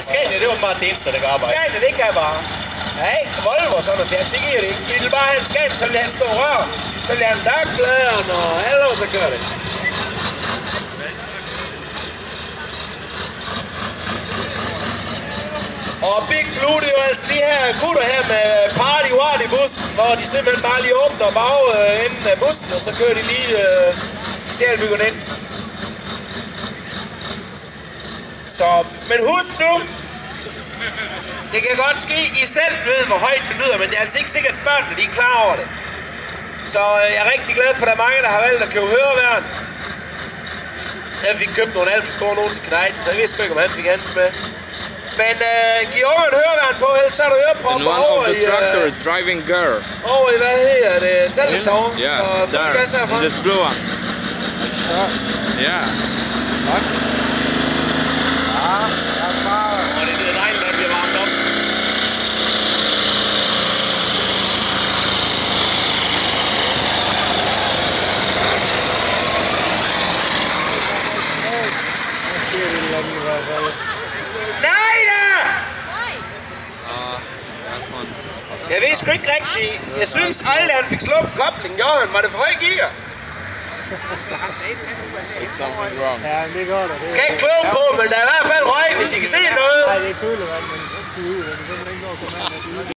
Scania, det var bare det eneste, der gør arbejde. Scania, det kan bare. Ja, ikke Volvo og sådan noget pjat, det giver det ikke. De vil bare have en Scania, så vil have en stor rør. Så vil have en dørklæderen og alle år, så kører det. Og Big Blue, det er jo altså de her gutter her med party-warty-bussen, hvor de simpelthen bare lige åbner bagenden af bussen, og så kører de lige specialbyggen ind. Så, men husk nu, det kan godt ske, I selv ved, hvor højt det lyder, men det er altså ikke sikkert, at børnene de er klar over det. Så jeg er rigtig glad for, at der er mange, der har valgt at købe høreværn. Jeg fik købt nogle alt for store nogen til knejten, så jeg vidste ikke, om han fik hans med. Men giv ungerne høreværn på, ellers så er der ørepropper over i... driving girl. Over i, hvad hedder det? Tallet derovre. Ja, så der. Gas herfra. This blue one. Ja. Godt. Ja, det er bare... Og det er dejligt, at det bliver varmt op. Nej da! Jeg ved sgu ikke rigtigt. Jeg synes aldrig, han fik slået på koblingen. Gjorde han? Var det for høj gear? It's something wrong. Ja, det går der. Skal ikke kloge på, men der er i hvert fald røg, hvis I kan se noget. Nej, det er kølevandet, men det er simpelthen ikke noget at komme af.